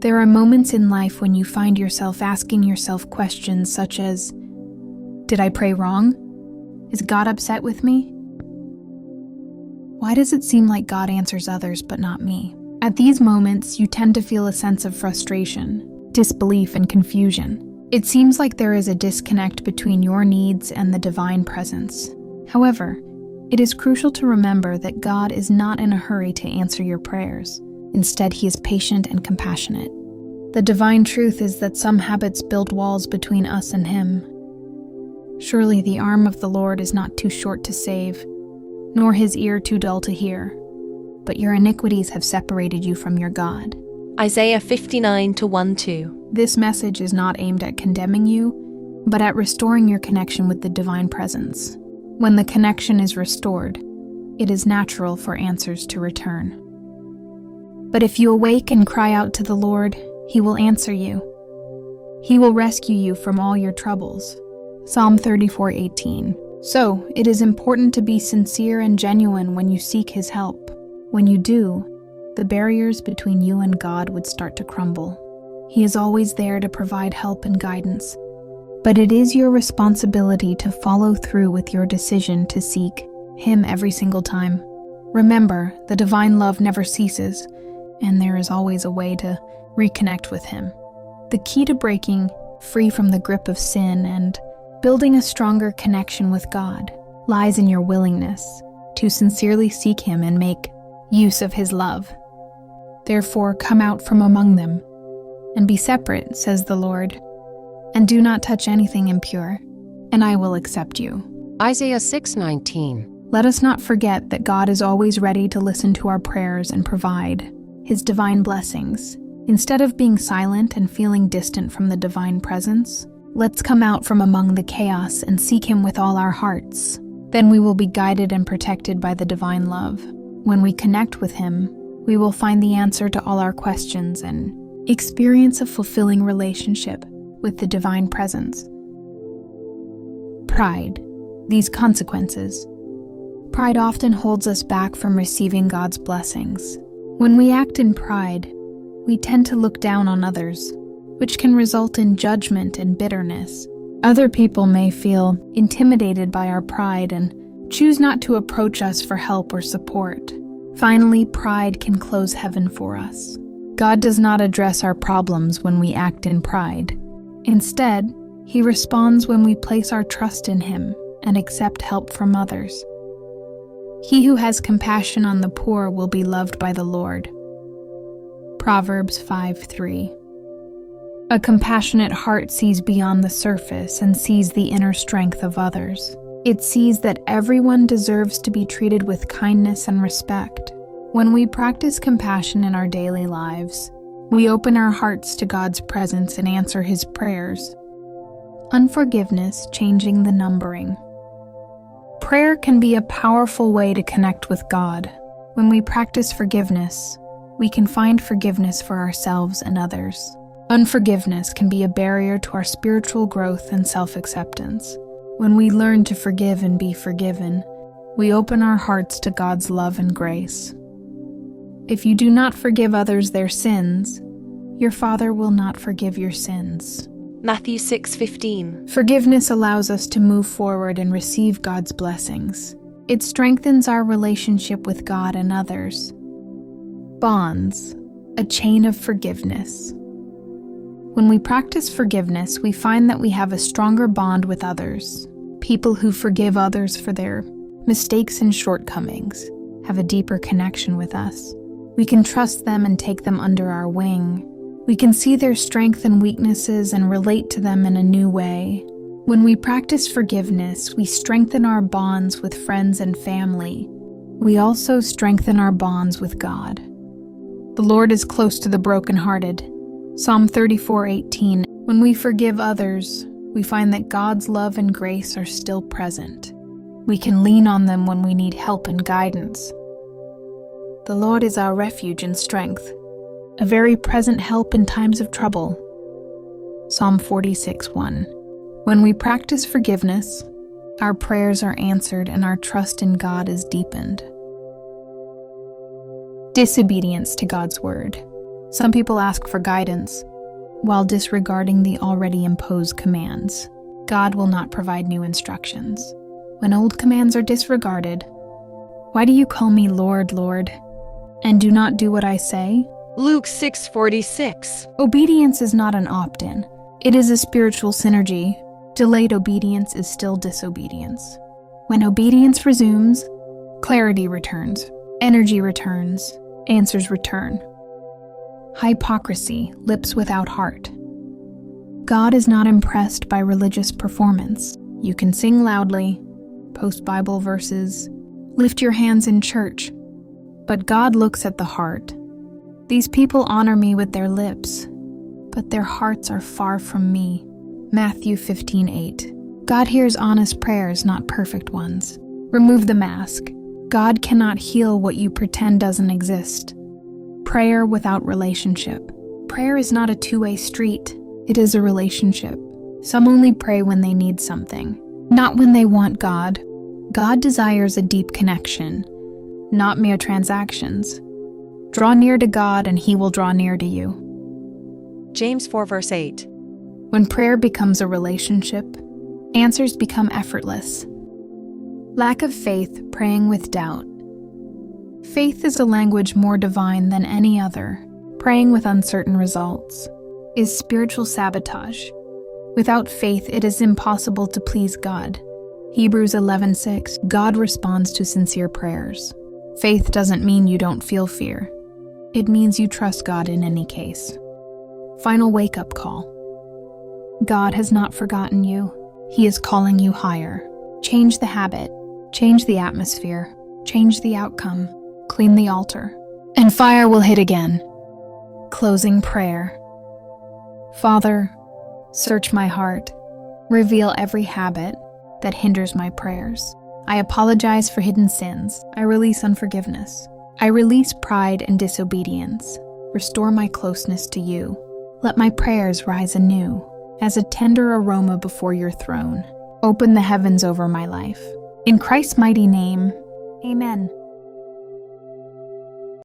There are moments in life when you find yourself asking yourself questions such as, did I pray wrong? Is God upset with me? Why does it seem like God answers others but not me? At these moments, you tend to feel a sense of frustration, disbelief, and confusion. It seems like there is a disconnect between your needs and the divine presence. However, it is crucial to remember that God is not in a hurry to answer your prayers. Instead, He is patient and compassionate. The divine truth is that some habits build walls between us and Him. Surely the arm of the Lord is not too short to save, nor His ear too dull to hear, but your iniquities have separated you from your God. Isaiah 59:1-2. This message is not aimed at condemning you, but at restoring your connection with the divine presence. When the connection is restored, it is natural for answers to return. But if you awake and cry out to the Lord, He will answer you. He will rescue you from all your troubles. Psalm 34:18. So, it is important to be sincere and genuine when you seek His help. When you do, the barriers between you and God would start to crumble. He is always there to provide help and guidance, but it is your responsibility to follow through with your decision to seek Him every single time. Remember, the divine love never ceases, and there is always a way to reconnect with Him. The key to breaking free from the grip of sin and building a stronger connection with God lies in your willingness to sincerely seek Him and make use of His love. Therefore, come out from among them and be separate, says the Lord, and do not touch anything impure, and I will accept you. Isaiah 6:19. Let us not forget that God is always ready to listen to our prayers and provide His divine blessings. Instead of being silent and feeling distant from the divine presence, let's come out from among the chaos and seek Him with all our hearts. Then we will be guided and protected by the divine love. When we connect with Him, we will find the answer to all our questions and experience a fulfilling relationship with the divine presence. Pride. These consequences. Pride often holds us back from receiving God's blessings. When we act in pride, we tend to look down on others, which can result in judgment and bitterness. Other people may feel intimidated by our pride and choose not to approach us for help or support. Finally, pride can close heaven for us. God does not address our problems when we act in pride. Instead, He responds when we place our trust in Him and accept help from others. He who has compassion on the poor will be loved by the Lord. Proverbs 5:3. A compassionate heart sees beyond the surface and sees the inner strength of others. It sees that everyone deserves to be treated with kindness and respect. When we practice compassion in our daily lives, we open our hearts to God's presence and answer His prayers. Unforgiveness, changing the numbering. Prayer can be a powerful way to connect with God. When we practice forgiveness, we can find forgiveness for ourselves and others. Unforgiveness can be a barrier to our spiritual growth and self-acceptance. When we learn to forgive and be forgiven, we open our hearts to God's love and grace. If you do not forgive others their sins, your Father will not forgive your sins. Matthew 6:15. Forgiveness allows us to move forward and receive God's blessings. It strengthens our relationship with God and others. Bonds, a chain of forgiveness. When we practice forgiveness, we find that we have a stronger bond with others. People who forgive others for their mistakes and shortcomings have a deeper connection with us. We can trust them and take them under our wing. We can see their strengths and weaknesses and relate to them in a new way. When we practice forgiveness, we strengthen our bonds with friends and family. We also strengthen our bonds with God. The Lord is close to the brokenhearted. Psalm 34:18. When we forgive others, we find that God's love and grace are still present. We can lean on them when we need help and guidance. The Lord is our refuge and strength, a very present help in times of trouble. Psalm 46:1. When we practice forgiveness, our prayers are answered and our trust in God is deepened. Disobedience to God's word. Some people ask for guidance while disregarding the already imposed commands. God will not provide new instructions. When old commands are disregarded, why do you call me Lord, Lord, and do not do what I say? Luke 6:46. Obedience is not an opt-in. It is a spiritual synergy. Delayed obedience is still disobedience. When obedience resumes, clarity returns, energy returns, answers return. Hypocrisy, lips without heart. God is not impressed by religious performance. You can sing loudly, post Bible verses, lift your hands in church, but God looks at the heart. These people honor me with their lips, but their hearts are far from me. Matthew 15:8. God hears honest prayers, not perfect ones. Remove the mask. God cannot heal what you pretend doesn't exist. Prayer without relationship. Prayer is not a two-way street. It is a relationship. Some only pray when they need something, not when they want God. God desires a deep connection, not mere transactions. Draw near to God and He will draw near to you. James 4:8. When prayer becomes a relationship, answers become effortless. Lack of faith, praying with doubt. Faith is a language more divine than any other. Praying with uncertain results is spiritual sabotage. Without faith, it is impossible to please God. Hebrews 11:6. God responds to sincere prayers. Faith doesn't mean you don't feel fear. It means you trust God in any case. Final wake-up call. God has not forgotten you. He is calling you higher. Change the habit. Change the atmosphere. Change the outcome. Clean the altar. And fire will hit again. Closing prayer. Father, search my heart. Reveal every habit that hinders my prayers. I apologize for hidden sins. I release unforgiveness. I release pride and disobedience. Restore my closeness to you. Let my prayers rise anew as a tender aroma before your throne. Open the heavens over my life. In Christ's mighty name, amen.